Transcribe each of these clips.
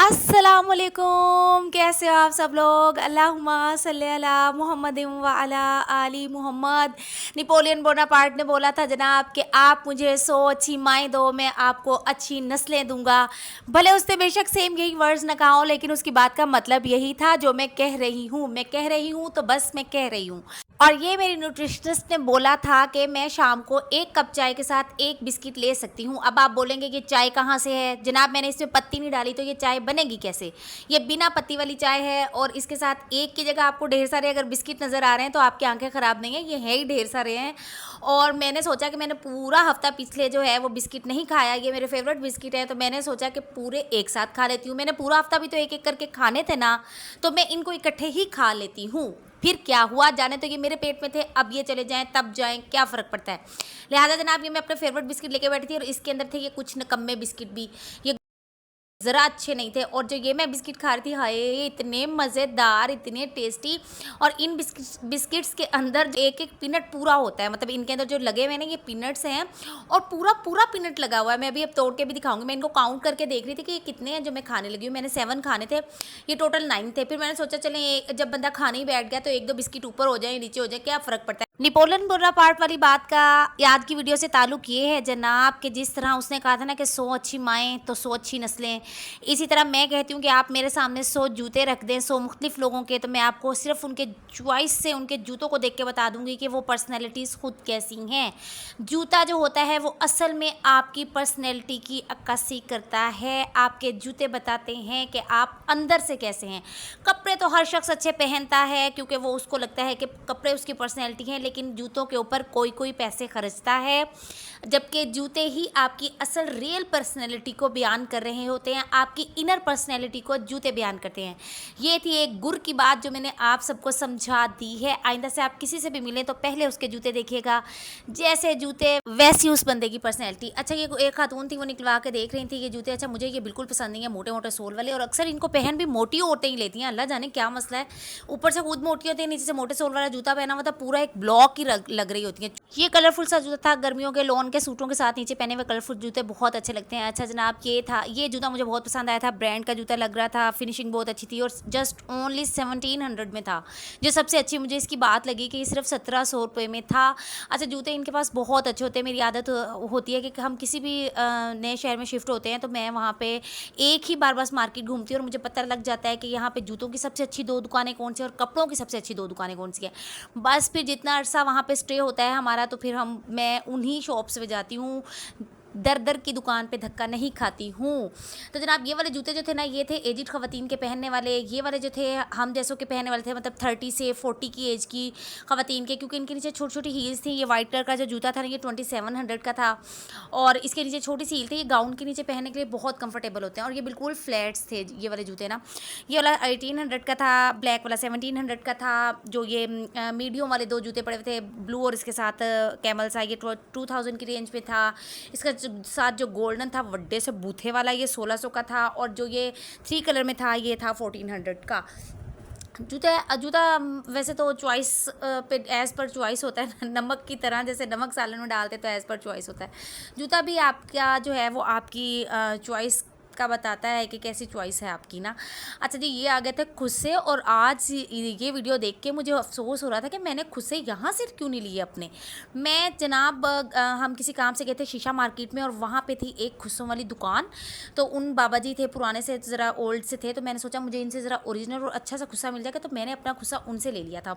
अस्सलामुअलैकुम, कैसे हो आप सब लोग। अल्लाहुम्मा सल्ली अला मुहम्मदिन व अला आली मोहम्मद। नेपोलियन बोनापार्ट ने बोला था जनाब कि आप मुझे 100 अच्छी माएँ दो, मैं आपको अच्छी नस्लें दूंगा। भले उसने बेशक सेम यही वर्ड्स ना कहा हो, लेकिन उसकी बात का मतलब यही था जो मैं कह रही हूँ। मैं कह रही हूँ तो बस मैं कह रही हूँ। और ये मेरी न्यूट्रिशनिस्ट ने बोला था कि मैं शाम को 1 कप चाय के साथ 1 बिस्किट ले सकती हूँ। अब आप बोलेंगे कि चाय कहाँ से है जनाब, मैंने इसमें पत्ती नहीं डाली तो ये चाय बनेगी कैसे। ये बिना पत्ती वाली चाय है और इसके साथ एक की जगह आपको ढेर सारे अगर बिस्किट नज़र आ रहे हैं तो आपकी आंखें ख़राब नहीं है, ये है ही ढेर सारे हैं। और मैंने सोचा कि मैंने पूरा हफ्ता पिछले जो है वो बिस्किट नहीं खाया, ये मेरे फेवरेट बिस्किट है, तो मैंने सोचा कि पूरे एक साथ खा लेती हूँ। मैंने पूरा हफ्ता भी तो एक एक करके खाने थे ना, तो मैं इनको इकट्ठे ही खा लेती हूँ। फिर क्या हुआ जाने, तो ये मेरे पेट में थे, अब ये चले जाएं तब जाएं, क्या फ़र्क पड़ता है। लिहाजा जनाब ये मैं अपने फेवरेट बिस्किट लेके बैठी थी और इसके अंदर थे ये कुछ नकम्मे बिस्किट भी, ये ज़रा अच्छे नहीं थे। और जो ये मैं बिस्किट खा रही थी, हाय इतने मज़ेदार, इतने टेस्टी। और इन बिस्किट्स के अंदर एक एक पीनट पूरा होता है, मतलब इनके अंदर जो लगे हुए हैं ना ये पीनट्स हैं और पूरा पूरा पीनट लगा हुआ है। मैं अभी अब तोड़ के भी दिखाऊंगी। मैं इनको काउंट करके देख रही थी कि ये कितने हैं जो मैं खाने लगी हूँ। मैंने 7 खाने थे, ये टोटल 9 थे। फिर मैंने सोचा चलें जब बंदा खाने ही बैठ गया तो 1-2 बिस्किट ऊपर हो जाए नीचे हो जाए, क्या फ़र्क पड़ता है। नेपोलियन बोनापार्ट वाली बात का याद की वीडियो से ताल्लुक़ ये है जनाब कि जिस तरह उसने कहा था ना कि 100 अच्छी माएँ तो 100 अच्छी नस्लें, इसी तरह मैं कहती हूँ कि आप मेरे सामने 100 जूते रख दें 100 मुख्तलिफ लोगों के, तो मैं आपको सिर्फ उनके चॉइस से उनके जूतों को देख के बता दूंगी कि वो पर्सनैलिटीज़ खुद कैसी हैं। जूता जो होता है वो असल में आपकी पर्सनैलिटी की अक्कासी करता है। आपके जूते बताते हैं कि आप अंदर से कैसे हैं। कपड़े तो हर शख्स अच्छे पहनता है क्योंकि वो उसको लगता है कि कपड़े उसकी पर्सनैलिटी हैं, लेकिन जूतों के ऊपर कोई कोई पैसे खर्चता है, जबकि जूते ही आपकी असल रियल पर्सनैलिटी को बयान कर रहे होते हैं। आपकी इनर पर्सनैलिटी को जूते बयान करते हैं। ये थी एक गुर की बात जो मैंने आप सबको समझा दी है। आइंदा से आप किसी से भी मिलें तो पहले उसके जूते देखिएगा, जैसे जूते वैसी उस बंदे की पर्सनैलिटी। अच्छा ये एक खातून थी, वो निकलवा के देख रही थी ये जूते। अच्छा मुझे ये बिल्कुल पसंद नहीं है, मोटे मोटे सोल वाले, और अक्सर इनको पहन भी मोटी औरतें ही लेती हैं। अल्लाह जाने क्या मसला है, ऊपर से खुद मोटी होती है, नीचे से मोटे सोल वाला जूता पहना हुआ था, पूरा एक ब्लॉक ही लग रही होती है। ये कलरफुल सा जूता था, गर्मियों के लॉन के सूटों के साथ नीचे पहने हुए कलरफुल जूते बहुत अच्छे लगते हैं। अच्छा जनाब ये था, ये जूता मुझे बहुत पसंद आया था, ब्रांड का जूता लग रहा था, फिनिशिंग बहुत अच्छी थी और जस्ट ओनली 1700 में था। जो सबसे अच्छी मुझे इसकी बात लगी कि सिर्फ 1700 रुपये में था। अच्छा जूते इनके पास बहुत अच्छे होते हैं। मेरी आदत होती है कि हम किसी भी नए शहर में शिफ्ट होते हैं तो मैं वहाँ पे एक ही बार बस मार्केट घूमती हूँ और मुझे पता लग जाता है कि यहाँ पे जूतों की सबसे अच्छी 2 दुकानें कौन सी है और कपड़ों की सबसे अच्छी 2 दुकानें कौन सी है। बस फिर जितना अरसा वहाँ पे स्टे होता है हमारा, तो फिर मैं उन्हीं शॉप्स पे जाती हूँ, दर दर की दुकान पे धक्का नहीं खाती हूँ। तो जनाब ये वाले जूते जो थे ना, ये थे एजिड ख़वातीन के पहनने वाले। ये वाले जो थे हम जैसों के पहनने वाले थे, मतलब 30 से 40 की एज की ख़वातीन के, क्योंकि इनके नीचे छोटी छोटी हील्स थी। ये वाइट कलर का जो जूता था ना, ये 2700 का था और इसके नीचे छोटी सी हील थी। ये गाउन के नीचे पहनने के लिए बहुत कंफर्टेबल होते हैं और ये बिल्कुल फ्लैट्स थे ये वाले जूते ना। ये वाला 1800 का था, ब्लैक वाला 1700 का था। जो ये मीडियम वाले 2 जूते पड़े हुए थे, ब्लू और इसके साथ कैमल सा, ये 2000 की रेंज में था। इसका साथ जो गोल्डन था वड्डे से बूथे वाला, ये 1600 का था और जो ये 3 कलर में था ये था 1400 का। जूता वैसे तो चॉइस पे एज़ पर चॉइस होता है नमक की तरह, जैसे नमक सालन में डालते तो एज़ पर चॉइस होता है। जूता भी आपका जो है वो आपकी चॉइस का बताता है कि कैसी चॉइस है आपकी ना। अच्छा जी ये आ गए थे खुद से, और आज ये वीडियो देख के मुझे अफसोस हो रहा था कि मैंने खुद से यहाँ से क्यों नहीं लिए अपने। मैं जनाब हम किसी काम से गए थे शीशा मार्केट में और वहाँ पे थी एक खुस्सों वाली दुकान। तो उन बाबा जी थे पुराने से, ज़रा ओल्ड से थे, तो मैंने सोचा मुझे इनसे ज़रा ओरिजिनल और अच्छा सा खुस्सा मिल जाएगा, तो मैंने अपना खुस्सा उनसे ले लिया था।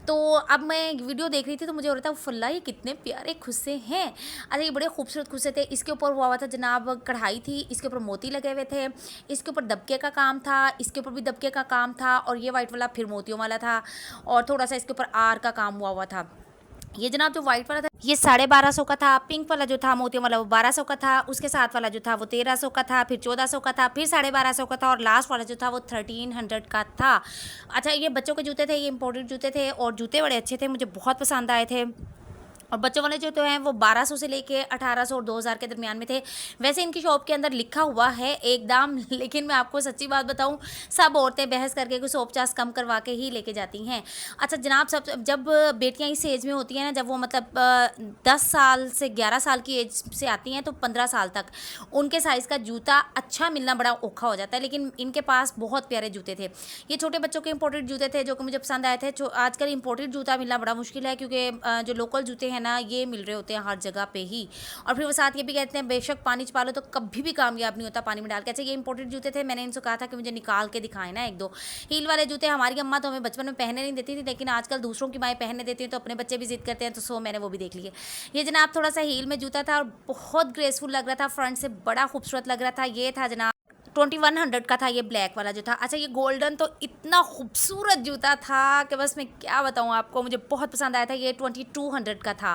तो अब मैं वीडियो देख रही थी तो मुझे हो रहा था फल्ला ये कितने प्यारे खुस्से हैं। अच्छा ये बड़े खूबसूरत खुस्से थे। इसके ऊपर हुआ था जनाब कढ़ाई थी, इसके ऊपर मोती लगे हुए थे, इसके ऊपर दबके का काम था, इसके ऊपर भी दबके का काम था और ये वाइट वाला फिर मोतियों वाला था और थोड़ा सा इसके ऊपर आर का काम हुआ था। ये जनाब जो वाइट वाला था ये 1250 का था। पिंक वाला जो था मोतियों वाला वो 1200 का था। उसके साथ वाला जो था वो 1300 का था, फिर 1400 का था, फिर 1250 का था और लास्ट वाला जो था वो 1300 का था। अच्छा ये बच्चों के जूते थे, ये इंपोर्टेड जूते थे और जूते बड़े अच्छे थे, मुझे बहुत पसंद आए थे। और बच्चों वाले जो तो हैं वो 1200 से लेके 1800 और 2000 के दरमियान में थे। वैसे इनकी शॉप के अंदर लिखा हुआ है एक दाम, लेकिन मैं आपको सच्ची बात बताऊं, सब औरतें बहस करके कुछ 150 कम करवा के ही लेके जाती हैं। अच्छा जनाब, सब जब बेटियां इस एज में होती हैं ना, जब वो मतलब 10 साल से 11 साल की एज से आती हैं तो 15 साल तक उनके साइज़ का जूता अच्छा मिलना बड़ा औखा हो जाता है, लेकिन इनके पास बहुत प्यारे जूते थे। ये छोटे बच्चों के इंपोर्टेड जूते थे जो कि मुझे पसंद आए थे। आजकल इंपोर्टेड जूता मिलना बड़ा मुश्किल है, क्योंकि जो लोकल जूते हैं ना ये मिल रहे होते हैं हर जगह पे ही। और फिर वो साथ ये भी कहते हैं बेशक पानी च पालो तो कभी भी कामयाब नहीं होता पानी में डाल के। अच्छा ये इंपोर्टेड जूते थे, मैंने इनसे कहा था कि मुझे निकाल के दिखाएं ना एक दो। हील वाले जूते हमारी अम्मा तो हमें बचपन में पहनने नहीं देती थी, लेकिन आजकल दूसरों की माएँ पहनने देती हैं तो अपने बच्चे भी जिद करते हैं, तो सो मैंने वो भी देख लिए। ये जनाब थोड़ा सा हील में जूता था और बहुत ग्रेसफुल लग रहा था, फ्रंट से बड़ा खूबसूरत लग रहा था। ये था जनाब 2100 का था ये ब्लैक वाला जो था। अच्छा ये गोल्डन तो इतना खूबसूरत जूता था कि बस मैं क्या बताऊँ आपको, मुझे बहुत पसंद आया था। ये 2200 का था।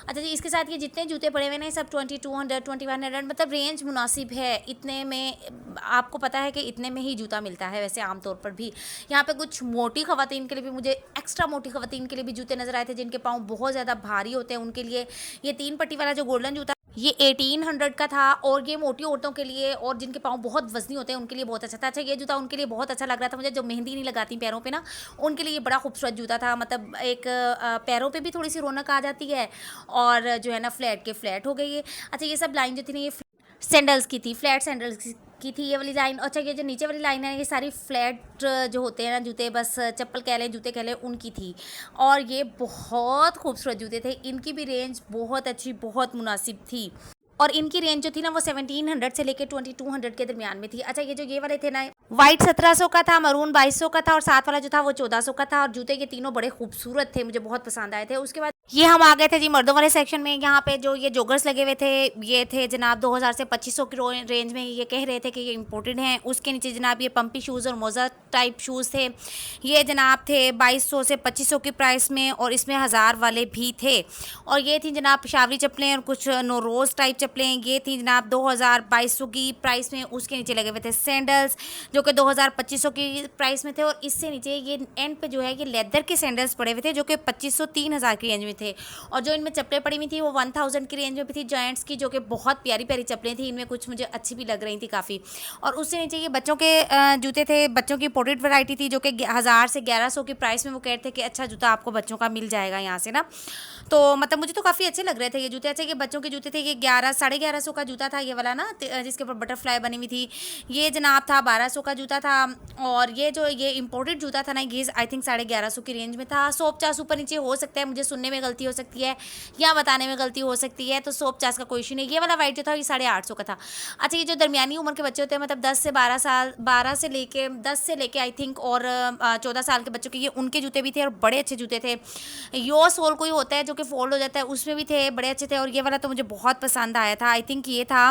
अच्छा जी, इसके साथ ये जितने जूते पड़े हुए हैं सब 2200 2100, मतलब रेंज मुनासिब है इतने में। आपको पता है कि इतने में ही जूता मिलता है वैसे आमतौर पर भी। यहाँ पे कुछ मोटी खवातीन के लिए भी, मुझे एक्स्ट्रा मोटी खवातीन के लिए भी जूते नजर आए थे जिनके पाँव बहुत ज़्यादा भारी होते हैं उनके लिए। ये 3 पट्टी वाला जो गोल्डन जूता ये 1800 का था, और ये मोटी औरतों के लिए और जिनके पाँव बहुत वजनी होते हैं उनके लिए बहुत अच्छा था। अच्छा ये जूता उनके लिए बहुत अच्छा लग रहा था मुझे, जो मेहंदी नहीं लगाती पैरों पे ना, उनके लिए ये बड़ा खूबसूरत जूता था। मतलब एक पैरों पे भी थोड़ी सी रौनक आ जाती है और जो है ना फ्लैट के फ्लैट हो गई है। अच्छा ये सब लाइन जो थी ना ये सैंडल्स की थी, फ्लैट सैंडल्स की थी ये वाली लाइन। अच्छा ये जो नीचे वाली लाइन है ये सारी फ्लैट जो होते हैं ना जूते, बस चप्पल कह लें जूते कह लें, उनकी थी। और ये बहुत खूबसूरत जूते थे, इनकी भी रेंज बहुत अच्छी बहुत मुनासिब थी। और इनकी रेंज जो थी ना वो 1700 से लेके 2200 के दरमियान में थी। अच्छा ये जो ये वाले थे ना, वाइट 1700 का था, मरून 2200 का था, और साथ वाला जो था वो 1400 का था। और जूते के तीनों बड़े खूबसूरत थे, मुझे बहुत पसंद आए थे। उसके बाद ये हम आ गए थे जी मर्दों वाले सेक्शन में। यहाँ पे जो ये जोगर्स लगे हुए थे ये थे जनाब 2000 से 2500 की रेंज में। ये कह रहे थे कि ये इंपोर्टेड हैं। उसके नीचे जनाब ये पंपी शूज़ और मोजा टाइप शूज़ थे, ये जनाब थे 2200 से 2500 की प्राइस में, और इसमें 1000 वाले भी थे। और ये थी जनाब पेशावरी चप्पलें और कुछ नोरोज टाइप चप्पलें, ये थी जनाब 2000 2200 की प्राइस में। उसके नीचे लगे हुए थे सैंडल्स जो कि 2000 2500 की प्राइस में थे। और इससे नीचे ये एंड पे जो है ये लेदर के सैंडल्स पड़े हुए थे जो कि 2500 3000 की रेंज में थे। और जो इनमें चप्पलें पड़ी हुई थी वो 1000 की रेंज में भी थी, जॉइंट्स की, जो कि बहुत प्यारी प्यारी चप्पलें थी। इनमें कुछ मुझे अच्छी भी लग रही थी काफ़ी। और उससे नीचे ये बच्चों के जूते थे, बच्चों की इंपोर्टेड वैरायटी थी जो कि 1000 से 1100 की प्राइस में। वो कहते थे कि अच्छा जूता आपको बच्चों का मिल जाएगा यहाँ से ना, तो मतलब मुझे तो काफ़ी अच्छे लग रहे थे ये जूते। अच्छा ये बच्चों के जूते थे, ये 1100 का जूता था ये वाला ना, जिसके ऊपर बटरफ्लाई बनी हुई थी। ये जनाब था 1200 का जूता था। और ये जो ये इंपोर्टेड जूता था ना ये आई थिंक 1150 की रेंज में था। 150 ऊपर नीचे हो सकता है, मुझे सुनने में गलती हो सकती है या बताने में गलती हो सकती है, तो 150 का कोई इशू नहीं। ये वाला वाइट जो था ये 850 का था। अच्छा ये जो दरमियानी उम्र के बच्चे होते हैं, मतलब 10 से 12 साल, 12 से लेके 10 से लेके आई थिंक और 14 साल के बच्चों के, ये उनके जूते भी थे और बड़े अच्छे जूते थे। यो सोल कोई होता है जो कि फोल्ड हो जाता है, उसमें भी थे, बड़े अच्छे थे। और ये वाला तो मुझे बहुत पसंद आया था, आई थिंक ये था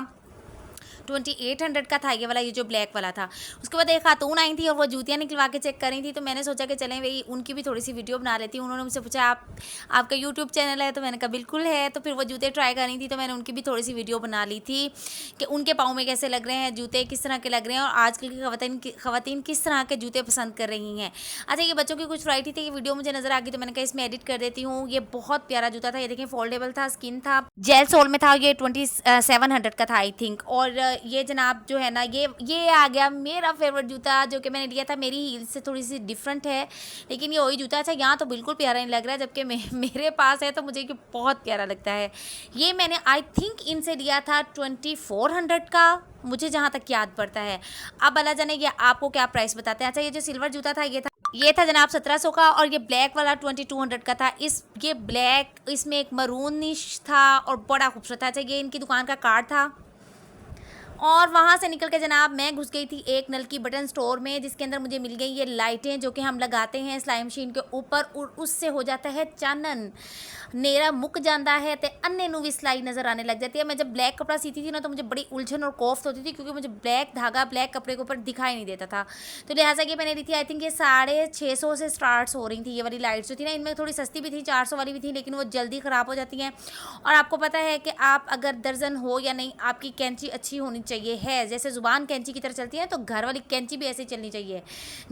2800 का था ये वाला, ये जो ब्लैक वाला था। उसके बाद एक खातून आई थी और वो जूतियाँ निकलवा के चेक कर रही थी, तो मैंने सोचा कि चलें भाई उनकी भी थोड़ी सी वीडियो बना लेती हूँ। उन्होंने मुझसे पूछा आपका यूट्यूब चैनल है, तो मैंने कहा बिल्कुल है। तो फिर वो जूते ट्राई कर रही थी, तो मैंने उनकी भी थोड़ी सी वीडियो बना ली थी कि उनके पाँव में कैसे लग रहे हैं जूते, किस तरह के लग रहे हैं, और आजकल की खवातीन किस तरह के जूते पसंद कर रही हैं। अच्छा ये बच्चों की कुछ वैरायटी थी, ये वीडियो मुझे नजर आ गई तो मैंने कहा इसमें एडिट कर देती हूँ। ये बहुत प्यारा जूता था, ये देखें फोल्डेबल था, स्किन था, जेल सोल में था, ये 2700 का था आई थिंक। और ये जनाब जो है ना ये आ गया मेरा फेवरेट जूता जो कि मैंने लिया था, मेरी हील से थोड़ी सी डिफरेंट है लेकिन ये वही जूता। अच्छा यहाँ तो बिल्कुल प्यारा नहीं लग रहा है, जबकि मेरे पास है तो मुझे ये बहुत प्यारा लगता है। ये मैंने आई थिंक इनसे लिया था 2400 का, मुझे जहाँ तक याद पड़ता है। अब अल्लाह जाने ये आपको क्या प्राइस बताते हैं। अच्छा ये जो सिल्वर जूता था ये था जनाब 1700 का, और ये ब्लैक वाला 2200 का था। ये ब्लैक, इसमें एक मरूनिश था और बड़ा खूबसूरत था। अच्छा ये इनकी दुकान का कार्ड था। और वहाँ से निकल के जनाब मैं घुस गई थी एक नल की बटन स्टोर में, जिसके अंदर मुझे मिल गई ये लाइटें जो कि हम लगाते हैं सिलाई मशीन के ऊपर, और उससे हो जाता है चानन, नेरा मुक जाता है तो अन्य नू भी सिलाई नज़र आने लग जाती है। मैं जब ब्लैक कपड़ा सीती थी ना तो मुझे बड़ी उलझन और कोफ्त होती थी, क्योंकि मुझे ब्लैक धागा ब्लैक कपड़े के ऊपर दिखाई नहीं देता था। तो लिहाजा ये मैंने ली थी, आई थिंक ये 650 से स्टार्ट हो रही थी ये वाली लाइट्स जो थी ना। इनमें थोड़ी सस्ती भी थी, 400 वाली भी थी, लेकिन वो जल्दी ख़राब हो जाती हैं। और आपको पता है कि आप अगर दर्जन हो या नहीं, आपकी कैंची अच्छी होनी चाहिए है, जैसे ज़ुबान कैंची की तरह चलती है तो घर वाली कैंची भी ऐसे ही चलनी चाहिए।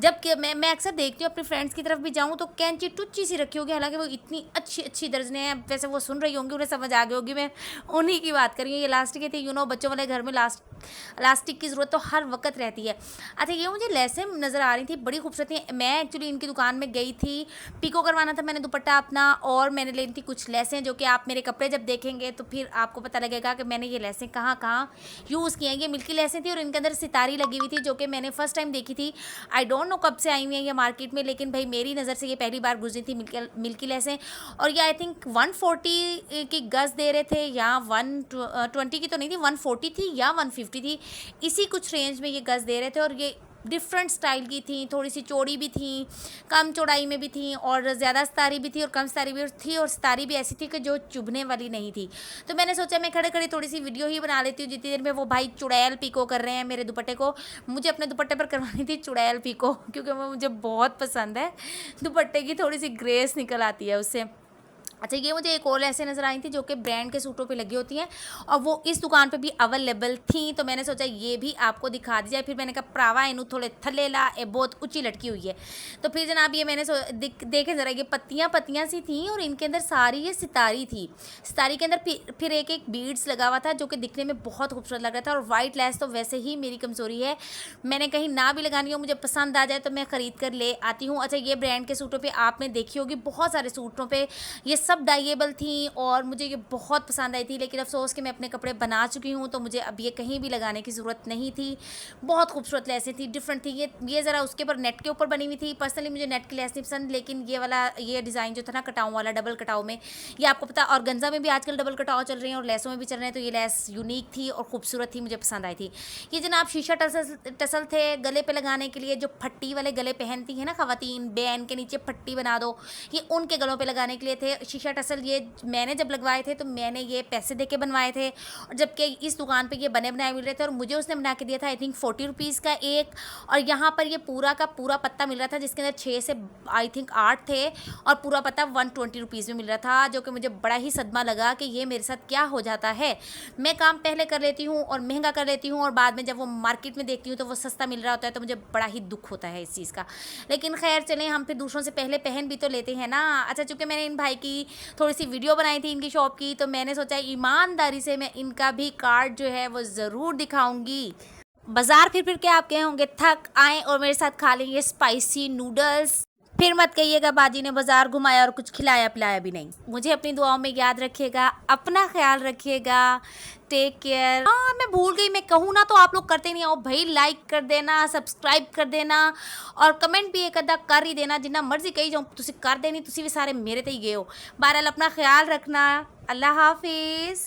जबकि मैं अक्सर देखती हूँ अपने फ्रेंड्स की तरफ भी जाऊँ तो कैंची टुच्ची सी रखी होगी, हालांकि वो इतनी अच्छी अच्छी दर्जने हैं, वैसे वो सुन रही होंगी, उन्हें समझ आ गई होगी मैं उन्हीं की बात कर रही हूँ। ये लास्टिक की थी, बच्चों वाले घर में लास्टिक की ज़रूरत तो हर वक्त रहती है। अच्छा, ये मुझे लेसें नज़र आ रही थी, बड़ी खूबसूरत थी। मैं एक्चुअली इनकी दुकान में गई थी, पिको करवाना था मैंने दुपट्टा अपना, और मैंने लेनी थी कुछ लेसें, जो कि आप मेरे कपड़े जब देखेंगे तो फिर आपको पता लगेगा कि मैंने ये लेसें कहाँ कहाँ यूज़ की हैं। ये मिल्की लेसें थी और इनके अंदर सितारी लगी हुई थी, जो कि मैंने फ़र्स्ट टाइम देखी थी। आई डोंट नो कब से आई हुई हैं ये मार्केट में, लेकिन भाई मेरी नज़र से ये पहली बार गुजरी थी मिल्की लेसें। और ये आई थिंक 140 की गज़ दे रहे थे, या 120 की तो नहीं थी, 140 थी या 150 थी, इसी कुछ रेंज में ये गज़ दे रहे थे। और ये डिफरेंट स्टाइल की थी, थोड़ी सी चौड़ी भी थी, कम चौड़ाई में भी थी, और ज़्यादा सितारी भी थी और कम सितारी भी थी, और सितारी भी ऐसी थी कि जो चुभने वाली नहीं थी। तो मैंने सोचा मैं खड़े खड़े थोड़ी सी वीडियो ही बना लेती हूँ, जितनी देर में वो भाई चुड़ैल पिको कर रहे हैं मेरे दुपट्टे को। मुझे अपने दुपट्टे पर करवानी थी चुड़ैल पिको, क्योंकि वो मुझे बहुत पसंद है, दुपट्टे की थोड़ी सी ग्रेस निकल आती है उससे। अच्छा, ये मुझे एक और ऐसे नज़र आई थी जो कि ब्रांड के सूटों पे लगी होती हैं, और वो इस दुकान पे भी अवेलेबल थी, तो मैंने सोचा ये भी आपको दिखा दी जाए। फिर मैंने कहा प्रावा इनू थोड़े थले ला, ए बहुत ऊंची लटकी हुई है। तो फिर जनाब ये मैंने देखे ज़रा, ये पत्तियाँ पत्तियाँ सी थी, और इनके अंदर सारी ये सितारी थी। सितारी के अंदर फिर एक एक बीड्स लगा हुआ था, जो कि दिखने में बहुत खूबसूरत लग रहा था। और वाइट लेस तो वैसे ही मेरी कमज़ोरी है, मैंने कहीं ना भी लगानी हो, मुझे पसंद आ जाए तो मैं ख़रीद कर ले आती हूँ। अच्छा, ये ब्रांड के सूटों पर आपने देखी होगी, बहुत सारे सूटों पर ये सब डाइएबल थी, और मुझे ये बहुत पसंद आई थी, लेकिन अफसोस कि मैं अपने कपड़े बना चुकी हूँ, तो मुझे अब ये कहीं भी लगाने की ज़रूरत नहीं थी। बहुत खूबसूरत लेसें थी, डिफरेंट थी। ये ज़रा उसके ऊपर नेट के ऊपर बनी हुई थी। पर्सनली मुझे नेट की लेस नहीं पसंद, लेकिन ये वाला ये डिज़ाइन जो था ना कटाव वाला, डबल कटाव में, ये आपको पता, और गंजा में भी आजकल डबल कटाव चल रहे हैं और लेसों में भी चल रहे हैं, तो ये लेस यूनिक थी और खूबसूरत थी, मुझे पसंद आई थी। ये जनाब शीशा टसल थे गले पे लगाने के लिए, जो फट्टी वाले गले पहनती है ना ख़वातीन, बैन के नीचे पट्टी बना दो, ये उनके गलों पे लगाने के लिए थे शीशा टसल। ये मैंने जब लगवाए थे तो मैंने ये पैसे दे के बनवाए थे, और जबकि इस दुकान पे ये बने बनाए मिल रहे थे, और मुझे उसने बना के दिया था आई थिंक 40 रुपीज़ का एक। और यहाँ पर ये पूरा का पूरा पत्ता मिल रहा था, जिसके अंदर 6 से आई थिंक 8 थे, और पूरा पत्ता 120 रुपीज़ में मिल रहा था, जो कि मुझे बड़ा ही सदमा लगा कि ये मेरे साथ क्या हो जाता है। मैं काम पहले कर लेती हूँ और महंगा कर लेती हूँ, और बाद में जब वो मार्केट में देखती हूँ तो वो सस्ता मिल रहा होता है, तो मुझे बड़ा ही दुख होता है इस चीज़ का। लेकिन खैर चलें, हम फिर दूसरों से पहले पहन भी तो लेते हैं ना। अच्छा, चूँकि मैंने इन भाई की थोड़ी सी वीडियो बनाई थी इनकी शॉप की, तो मैंने सोचा ईमानदारी से मैं इनका भी कार्ड जो है वो ज़रूर दिखाऊंगी। बाजार फिर के आप कहे होंगे थक आए और मेरे साथ खा लेंगे स्पाइसी नूडल्स, फिर मत कहिएगा बाजी ने बाजार घुमाया और कुछ खिलाया पिलाया भी नहीं। मुझे अपनी दुआओं में याद रखिएगा, अपना ख्याल रखिएगा, टेक केयर। हाँ, मैं भूल गई, मैं कहूँ ना तो आप लोग करते नहीं हो भाई, लाइक कर देना, सब्सक्राइब कर देना, और कमेंट भी एक अद्धा कर ही देना, जिन्ना मर्जी कही जाऊँ तुसी कर देनी, तुसी भी सारे मेरे ते ही गए हो। बहरहाल अपना ख्याल रखना, अल्लाह हाफिज़।